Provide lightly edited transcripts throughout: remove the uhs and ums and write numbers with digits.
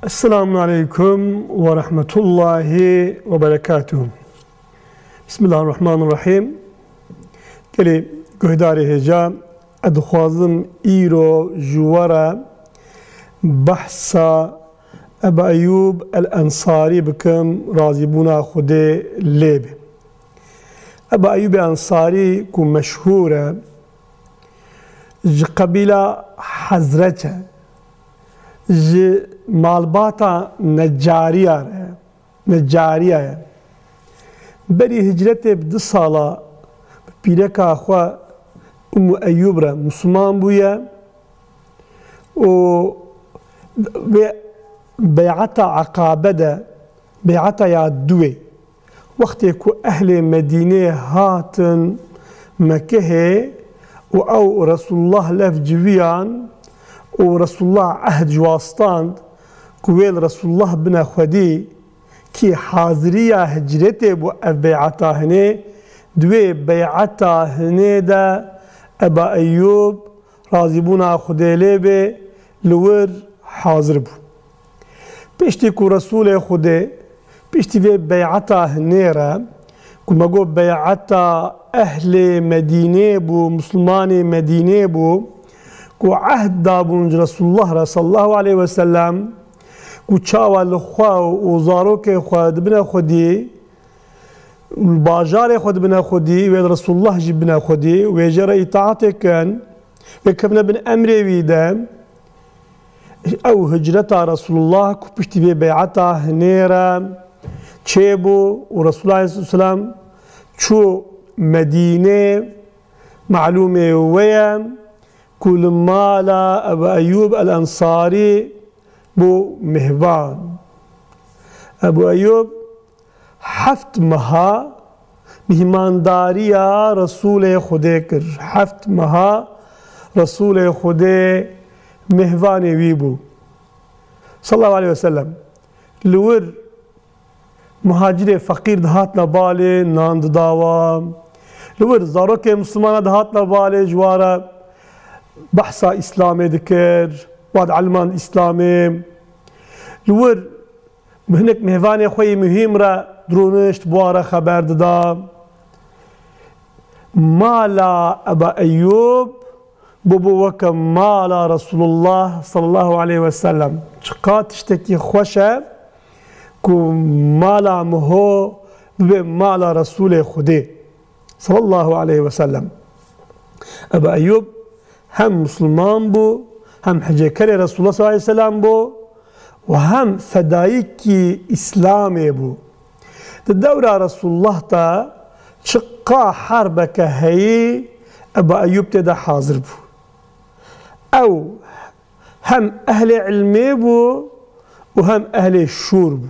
السلام عليكم ورحمة الله وبركاته. بسم الله الرحمن الرحيم. كلي قهداري هجا أدخوازم إيرو جوارا بحثا أبا أيوب الأنصاري بكم رازبونا خدي ليب. أبا أيوب الأنصاري كو مشهورة قبيلة حزرته مالباتا نجارية بري هجرته ب2 سالا بيركا أخوة أم أيوب را مسلمان بويا و بيعتا عقابة بيعتا يادوي وقت يكو أهل مدينة هاتن مكه أو رسول الله لف جويان ورسول الله عهد جواستان كويل رسول الله بنا خدي كي حاضرية هجرته بو بيعتا هني دوي بيعتا هني دا أبا أيوب رازبونا خدي ليبي لور حاضر بو بيشتي كو رسول خدي بيشتي في بيعتا هني را كما قو بيعتا أهل مدينة بو مسلمان مدينة بو كو عهد دابون رسول الله صلى الله عليه وسلم كو تشاوى لخوا وزاروك خوا دبنا خدي الباجار خود بنا خدي ويد رسول الله جبنا خدي ويجرى اطاعته كان وكبنا بن امري ويدا او هجرتا رسول الله كو بشتي بيعتا هنيرا تشيبو ورسول الله صلى الله عليه وسلم شو مدينه معلومه ويا كل مالا أبا أيوب الأنصاري بو مهبان أبو أيوب حفت مها مهمان داريا رسول خديكر حفت مها رسول خدي مهبان ويبو صلى الله عليه وسلم لور مهاجر فقير دهاتنا بالي ناند داوا لور زاروك مسلمان دهاتنا بالي جوارا بحثا إسلامي ذكر بعد علمان إسلامي لور بهنك مهفاني خوي مهم را درونشت بوارا خبر دادا مالا أبا أيوب ببو وكم مالا رسول الله صلى الله عليه وسلم شقات تشتكي خوشة كو مالا مهو مالا رسول خدي صلى الله عليه وسلم أبا أيوب هم مسلمان بو هم حجيكري رسول الله صلى الله عليه وسلم بو وهم فدايكي إسلامي بو الدورة رسول الله تا شقا حربك هي أبا أيوب تدا حاضر بو أو هم أهل علمي بو وهم أهل الشور بو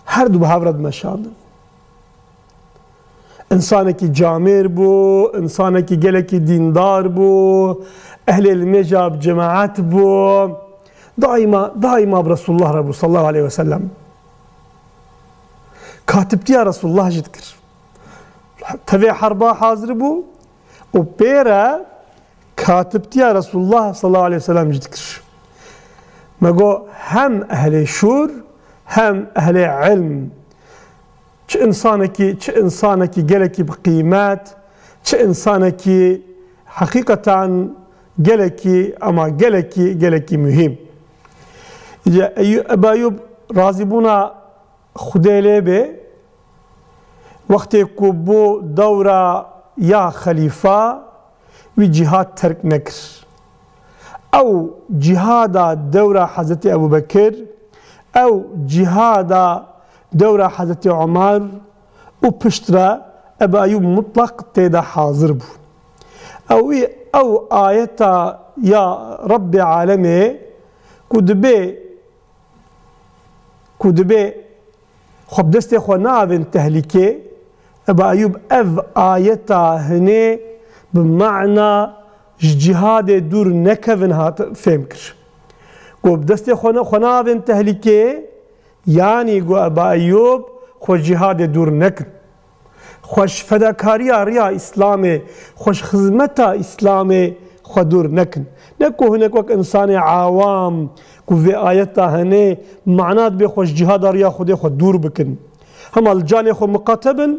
هردو بهافرد مشاهدن إنسانك جامير بو إنسانك جلك ديندار بو أهل المجاب جماعات بو دائما برسول الله ربو صلى الله عليه وسلم كاتبتي يا رسول الله جدكر تبع حربا حاضر بو وبيرا كاتبتي يا رسول الله صلى الله عليه وسلم جدكر ما قو هم أهل شور هم أهل علم چه انسانك جلكي بقيمات چه انسانك حقيقة جلكي اما جلكي مهم أبا أيوب رازبونا خدي ليبي وقت يكوبو دورة يا خليفة وجهاد ترك نكر او جهاد دورة حضرت أبو بكر او جهاد دورة حضرت عمر وبشترى أبا أيوب مطلق تيدا حاضر بو أو آيتا يا رب عالمي كدبي خب دستي خو ناوين تهلكي أبا أيوب آيتا هني بمعنى جهاد دور نكفن هات فهمكر كب دستي خو ناوين تهلكي يعني قو أبا أيوب خو جهاد دور نكن خوش فداكاريا ريا إسلامي خوش خدمتا إسلامي خدور نكن نكو هناك وك إنسان عوام كو في آياتها هني معنات بيخوش جهاد ريا خدي خدور بكن هم الجاني خو مقاتبن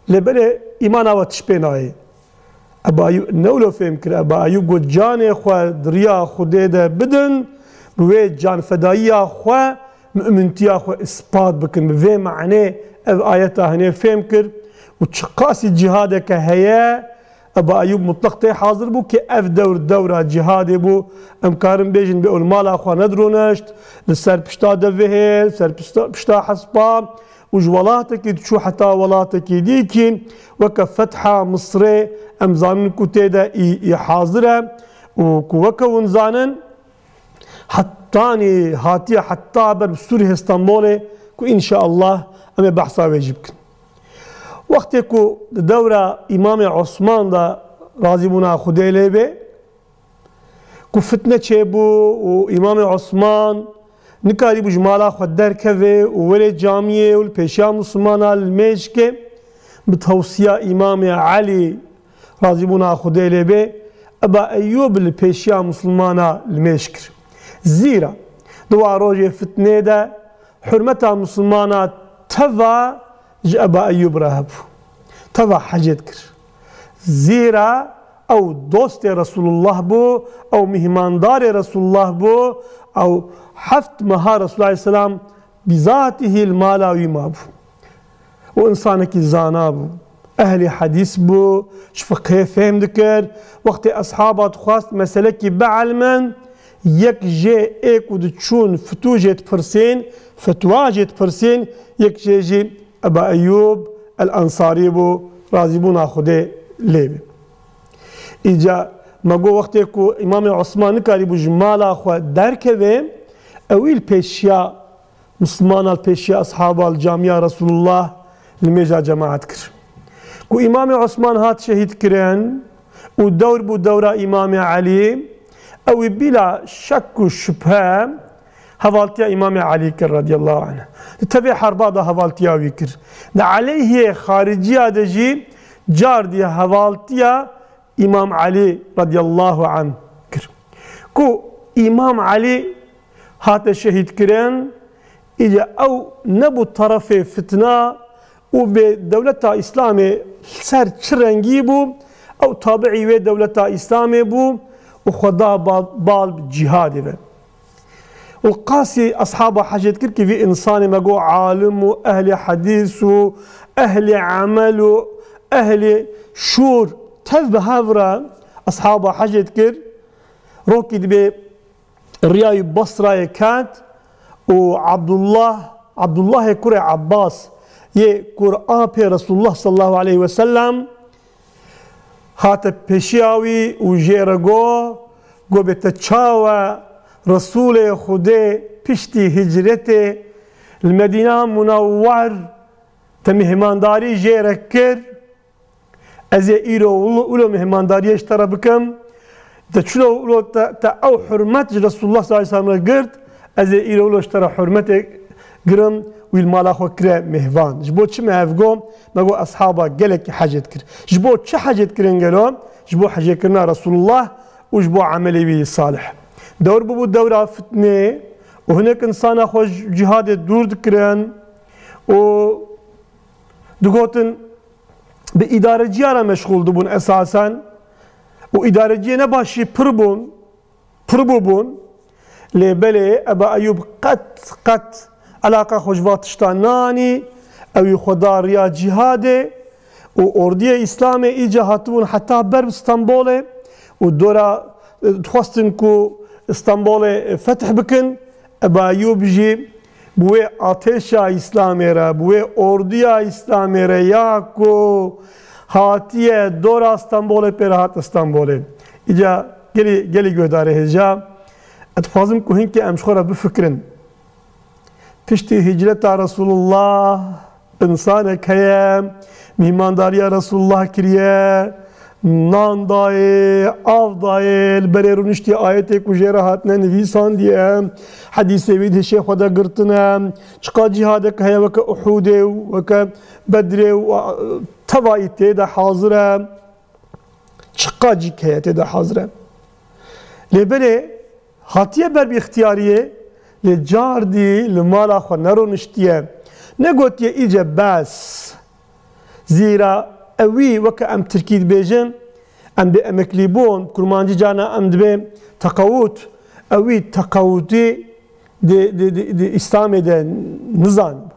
لبلي إيمانا وتشبيناي أبا أيوب نولو فهم كر أبا أيوب قد جاني خو دريا خدي ده بدن بوي جان فدايا خو مؤمنتيا خو إثبات بكن بوي معنى آياتها هني فهم كر وتشقاسي جهادك هيا أبا أيوب مطلق حاضر بو كي أف دورة جهادي بو أمكارم بيجن بيقول مالا أخوة ندرونشت لسر بشتا دفهل سر بشتا حسبا وجولاتك تشو حتى ولاتك ديكين وكفتحة مصري أمزانن كتيدا حاضرة وكوكا ونزانن حتاني هاتيا حتى بسوري اسطنبولي كو إن شاء الله أمي بحثا ويجبكن وقتی که دوره امام عثمان دا راضی بونا خدای لیبه که فتنه چه بو و امام عثمان نکاری بو جمالا خود در کوه و ولی جامعه و پیشیا مسلمانا المیش که بتوصیه امام علی راضی بونا خدای لیبه ابا ایوب الپیشیا مسلمانا المیش کر زیرا دو روز فتنه دا حرمتا مسلمانا توا أبا أيوب رهب تبع حاجات كر زيرا أو دوست رسول الله بو أو مهماندار رسول الله بو أو حفت مها رسول الله السلام بذاته المالاوي ما بو وإنسانك زانا بو أهل حديث بو شفقه فهم ذكر وقت أصحابات خواست مسألة بعلما يك جي ايكو دتشون فتوجت برسين فتواجت برسين يك جي أبا أيوب الأنصاري بو راضي بونا خده ليبه إجا مگو وقتی کو امام عثمان کاری بو جمالا خو درکوه اویل پیشیا مسلمان الپیشیا اصحاب الجامعه رسول الله لمجا جماعت کر کو امام عثمان هات شهید کرن و دور بو دورا امام علی او بلا شك و شبهه هفالتيا امام علي كر رضي الله عنه تتبع حربا دا هفالتيا ويكر دا عليه خارجية دجي جار دي هفالتيا امام علي رضي الله عنه كر كو امام علي هات شهيد كرين اجا او نبو طرف فتنة وبدولة اسلامي سر چرنگي بو او تابعي و دولة اسلامي بو وخدا بال جهادي بو والقاسي أصحابه حاجات كركي في إنسان مقو عالم وأهل حديث وأهل عمل وأهل شور تذب هافرا أصحابه حاجات كر روكي دبي الرياي بصرة كانت وعبد الله كرة عباس قرآن في رسول الله صلى الله عليه وسلم هات بشياوي وجيرغو قو بتتشاوى رسول خدي بشتي هجرته المدينة منور تمهمانداري جيركر أزي إيرو ولو مهمانداري اشترى بكم تشلو ولو تا أو حرمت رسول الله صلى الله عليه وسلم قرد أزي إيرو ولو اشترى حرمته قرم والمال أخو كره مهوان جبو تش مهفقوم مقو أصحابه قالك حاجة كر جبو تش حاجة كرن قالوا جبو حاجة كرنا رسول الله وجبو عملي بي صالح دور بو دورة فتنة وهناك إنسان أخو جهاد دور دكرن و دقوتن بإدارة جيارة مشغول دبون أساسا وإدارة جينا باشي بربو بون لبلي أبا أيوب قط علاقة خوشوات تشتاناني أو خدا ريا جهاده وأردية إسلامي إيجا هاتون حتى برب اسطنبول ودورا تخواستن كو اسطنبول فتح بكن أبا أيوب جي بوي آتشا إسلامي را بوي أردية إسلامي را ياكو هاتية دورا اسطنبول پرهات اسطنبول إيجا گلی گوداره هجا اتفازم كو هنكي أمشخورا بفكرن پشتی هجرت رسول الله انسان که مهمانداری رسول الله کریه نان دای آف دای البری رونشتی آیت کجرا هاتن نویسان دیه حدیث وید شیخ خدا گرتنه چقا جهاد که وک احود وک بدر و توایت ده حاضره چقا جی که ده حاضره لبلي هاتيه بر باختياريه لجاردي لمالا خو نرونشتيه نقول يا إيجا بس زيرا أوي وكا أم تركيد بيجن أم بي أمكليبون كرمانجي جانا أم دبي تقاوت أوي تقاوتي دي إسلامي دي نظام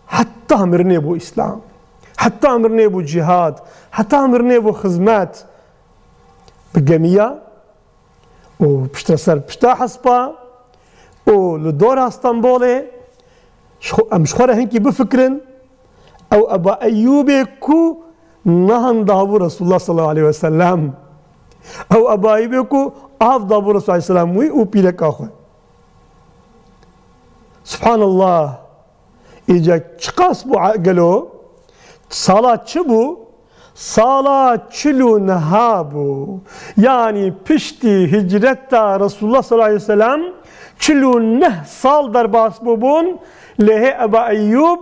حتى أمرني بو إسلام حتى أمرني بو جهاد حتى أمرني بو خدمات بجميع وبشترسر بشتا حسبا ولدور اسطنبولي مشخورة هنكي بفكرن أو أبا أيوب كو نهن دابو رسول الله صلى الله عليه وسلم أو أبا أيوب كو آف دابو رسول الله صلى الله عليه وسلم وي وبيلك أخوة سبحان الله إجا چقاس بو عقلو صلاة چبو صلاة چلو نهابو يعني پشتی هجرتا رسول الله صلى الله عليه وسلم چلو نه سال در باس بوبون له أبا أيوب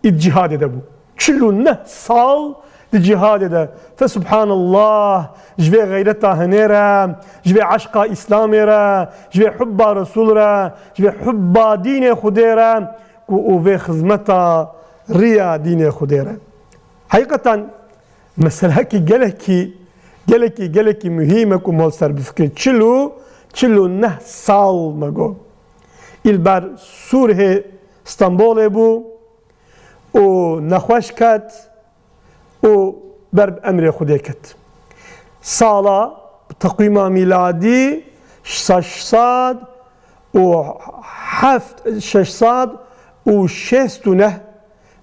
الجهاد دبو چلو نه سال الجهاد ده فسبحان الله جوي غيرتا هنيرا جوي عشقا إسلامي را جوي حبا رسول را جوي حبا دين خديرا وفي خدمتا ريا دين خديرا حقيقة مسألة جلكي مهمة كمال سر بفكر چلو نه سال مگو البر سوره استانبول بو و نخوش کت و بر امر خودی کت سالا تقویم میلادی 600 و 669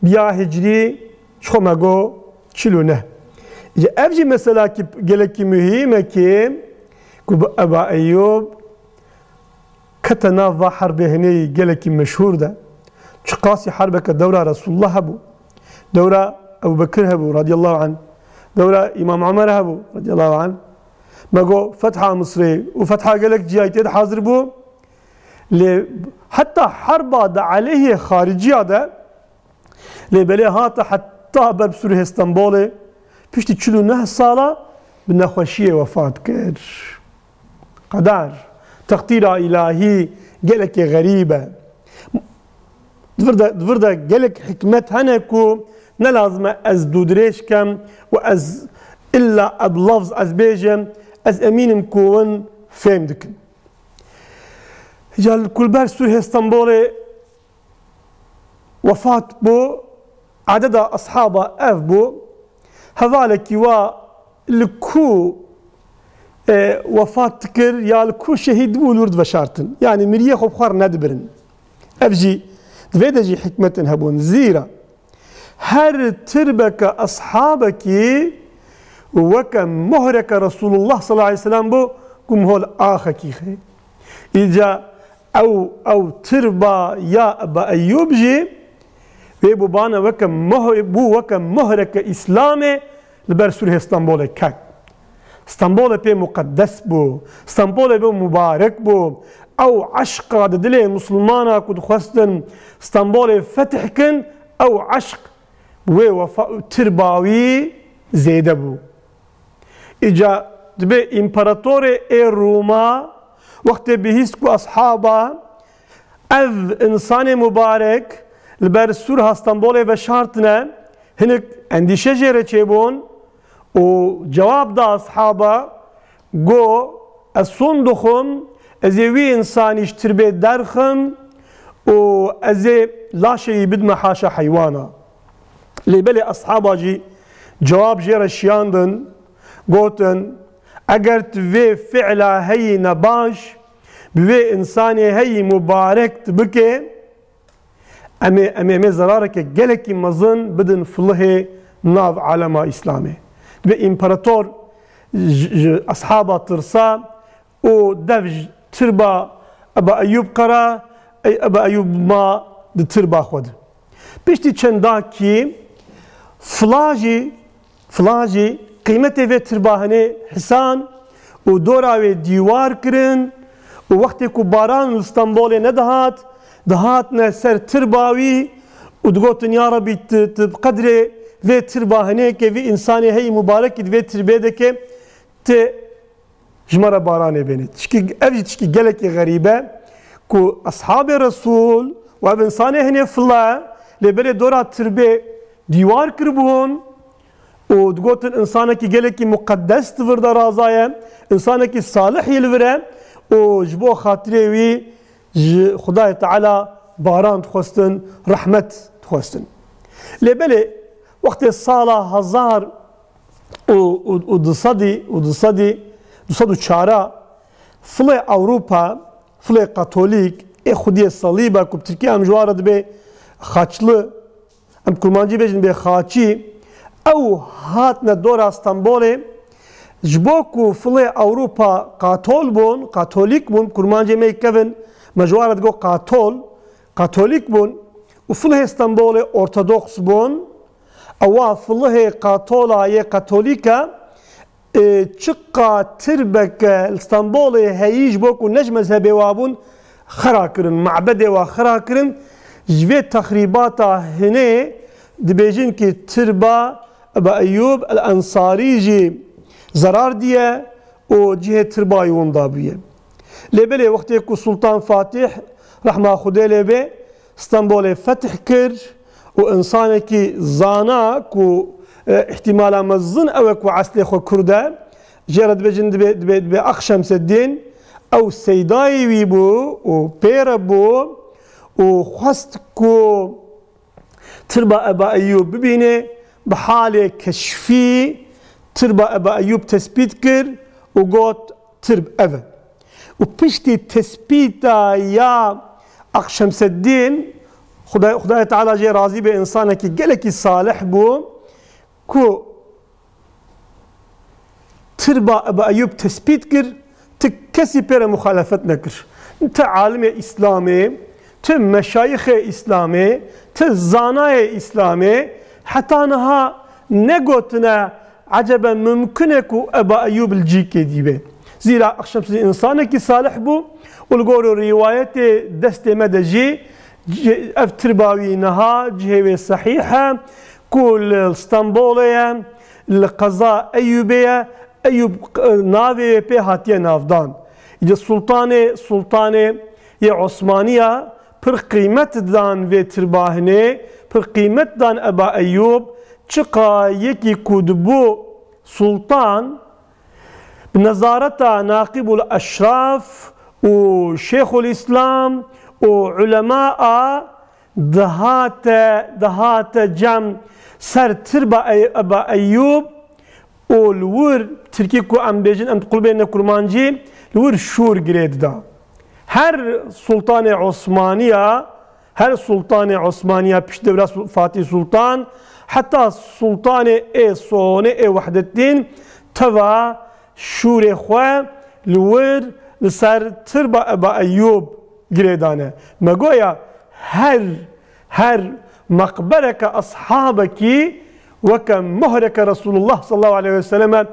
بیا هجری چخو مگو چلو نه افجي مثلا جلكي مهمة كي أبا أيوب كتنافى حرب هني جلكي مشهور ده شقاسي حربك دورة رسول الله هبو دورة أبو بكر هبو رضي الله عنه دورة إمام عمر هبو رضي الله عنه ماقو فتحة مصري وفتحة جلك جايتين حاضر بو حتى حربة ده عليه خارجية ده لبلي هاتا حتى بسوره اسطنبول پشتی 49 ساله به نخوشی وفات کرد قدر تقدیر الهی گلک غریبه دورده گلک حکمت هنه کو نلازمه از دودریش کم و از الا ابلفظ از بیجم از امینم کون فهم دکن جال کل بر سوره اسطنبول وفات بو عدد اصحابه اف بو هذالك لكو وفات تكر يا لكو شهيد بو لورد بشارتن يعني مريه خو بخار ندبرن افجي دفيدجي حكمة هبون زيرا هر تربك اصحابك وكم مهرك رسول الله صلى الله عليه وسلم بو كم هول اخكي خي اجا او تربا يا ابا ايوب جي بو بانا وكم مهرك اسلامي لبر سوره اسطنبول كك اسطنبول بي مقدس بو اسطنبول بو مبارك بو او عشق دلي مسلمانا كد خستن اسطنبول فتح كن او عشق بو ترباوي زيده بو اجا دبي امبراطوري روما وقت بهيسكو اصحابه اذ انسان مبارك لبر سوره اسطنبول و شارتنا هناك انديشه جيره چيبون و جواب دا اصحابه جو الصندوخم ازي انسانيش تربيه درخم و ازي لا شيء بدما حاشا حيوانا اللي بلي اصحابه جي جواب جيره شياندن قوتن اگر تفي فعلا هي نباش بوي انساني هي مبارك تبكي امي زرارك جلكي مظن بدن فله ناف علم اسلامي بامبراطور اصحابه ترسا و دفج تربا ابا ايوب قرا اي ابا ايوب ما تربا خود بيشتي چنداكي فلاجي قيمته في ترباهني حسان و دورا ديوار كرن و وقت كو باران اسطنبول ندهات دهاتنا سر ترباوي ودقوتن يا ربي بقدر في تربا هنيك في انساني هي مبارك في تربيتك جمرة باراني بيني تشكي جلك غريبة كو أصحاب الرسول وإنسان هنا فلا لبري دورة تربية ديوار كربون وتقول إنسانك جلك مقدس تفرد رازايا إنسانك صالح يلفره وجبو خاطري وي خداي تعالى باران تخستن رحمة تخستن لبلي وقت الصلاة هزار ودصدي شارع فلي أوروبا فلي كاثوليك خدي الصليبة كوب تركيا ام جوارد به خاچلو ام كرمانجي بيجن به خاچي او هاتنا دورا اسطنبول جبوكو فلي أوروبا كاثوليك بون كرمانجي مي كيفن مجوارد جو كاثوليك بون وفلي اسطنبول أرثوذكس بون او فلي كاثوليكا چقا تربك اسطنبول هيج بوكو نجم مذهبي وابون خراكرن معبد وخراكرن جوي تخريباتا هنا دبيجين كي تربا ابا ايوب الانصاري جي زرار ديه و جهه تربا يوم دابيه لبلي وقت يكو سلطان فاتح رحمه خدي لبي اسطنبول فتح كر وانسانك زانا كو احتمالا مزن او كو عسلي خو كرده جرد بجن دبي اخشم سدين او سيداي ويبو و بيربو و خستكو تربا ابا ايوب ببينه بحاله كشفي تربا ابا ايوب تثبيت كر وقوت ترب افا وبشتي تثبيتا يا اخشم سدين خداي تعالى جي راضي بانسانك جلكي صالح بو كو تربا ابا ايوب تثبيت كر تكسي بير مخالفت نكر انت عالم اسلامي ت مشايخ اسلامي ت زاناي اسلامي حتى انها نقوتنا عجبا ممكنكو ابا ايوب الجيكي ديبه زيرا اخشمس انسانك صالح بو والقولوا روايه دست مدجي اف ترباوي نها جهوي صحيحه كل اسطنبوليه القضاء ايوبيه ايوب نافي بي هاتيه نافدان اذا سلطانه يا عثمانيه پر قيمت دان في ترباهنه پر قيمت دان ابا ايوب چقا يكي كودبو سلطان بنظارته ناقب الاشراف وشيخ الاسلام وعلماء دهات جم سر تربا ابا ايوب والور تركيكو ام بيجن ام تقول بين كرمانجي الور شور جريد دا هر سلطان عثمانيه بيش دولة فاتح سلطان حتى سلطان صوني وحدة الدين توا شور خوا الور لسر تربا ابا ايوب جريدانه ما قويا هر مقبرك أصحابك وكم مهرك رسول الله صلى الله عليه وسلم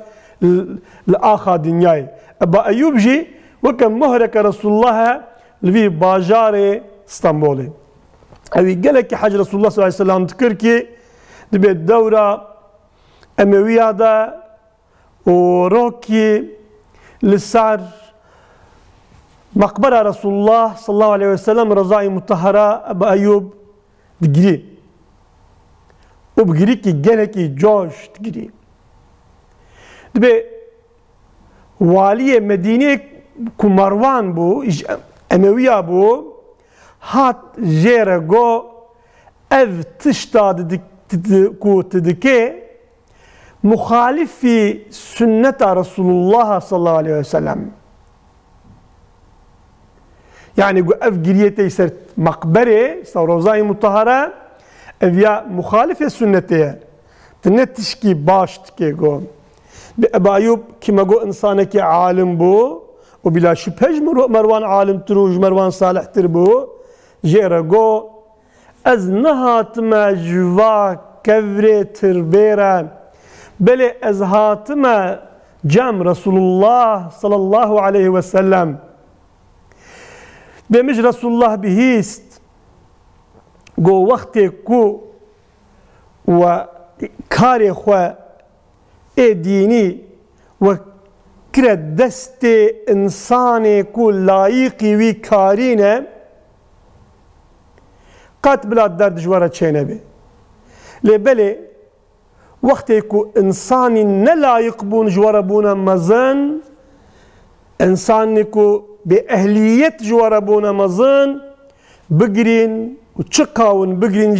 الآخر دنياي أبا أيوب جي وكم مهرك رسول الله لفي باجار اسطنبول أبي قالك حاج رسول الله صلى الله عليه وسلم تكركي دبي الدورة أموية دا وروكي للسعر مقبرة رسول الله صلى الله عليه وسلم رضاي مطهرة أبا أيوب تجري وبجري كي جنكي جوش تجري دبي والي مدينة كمروان بو أموية بو هات جيرغو اف تشتاد كو تدكي مخالف في سنة رسول الله صلى الله عليه وسلم يعني اف جريتي صرت مقبره صار روزاي مطهره افيا مخالفه سنتها تنتشكي باش تكي جو ابا ايوب كما جو انسانك عالم بو وبلا شبهه مروان عالم تروج مروان صالح تربو جيرا جو از نهات ما جوا كفري تربيرا بل از هاتما جام رسول الله صلى الله عليه وسلم بمش رسول الله بهيست جو وقت كو و كاري خوا اي ديني و کرد دست انسانی کو لایقی وی کارینه قط بلا درد جواره چینه بی لبلی وقتی که انسانی نلایق بون جواره بونه مزن انسانی که به اهلیت جواره بونه مزن بگرین و چقاون بگرین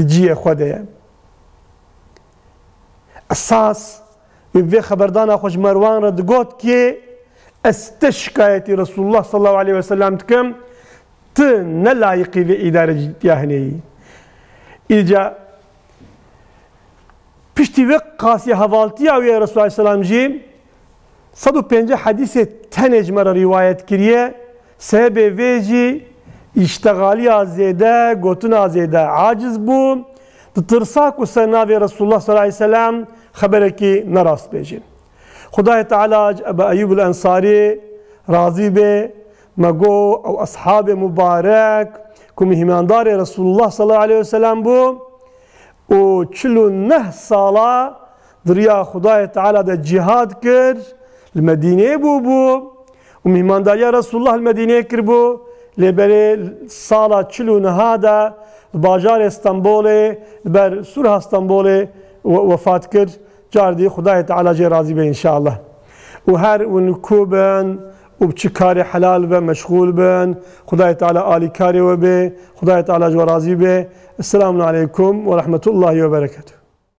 جی خوده اساس وی خبردان خوش مروان را دگوت که استشکایتی رسول الله صلی الله علیه وسلم تکم نلایقی و اداره یهنی ایجا پشتی وقت قاسی حوالتی آوی رسول الله صلی الله علیه وسلم جی 150 حدیث تنج مرا روایت کریه سبب ویجی اشتغالی زیده گوتنا زیده عاجز بو ترساک و سرناوی رسول الله صلی الله علیه وسلم خبره کی نراست بیجین خدای تعالی ابا ایوب الانصاری راضی به مگو او اصحاب مبارک که مهماندار رسول الله صلی الله علیه وسلم بو و 49 ساله دریا خدای تعالی ده جهاد کرد المدینه بو و مهمانداری رسول الله المدینه کرد بو لبری ساله 49 ده باجار استانبول بر سوره استانبول وفات کرد جاردی خدای تعالی جه راضی به انشاءالله و هر ونکوبن و بچی کاری حلال به مشغول بن خدای تعالی عالی کاری و به خدای تعالی جو راضی به السلام علیکم و رحمت الله و برکاته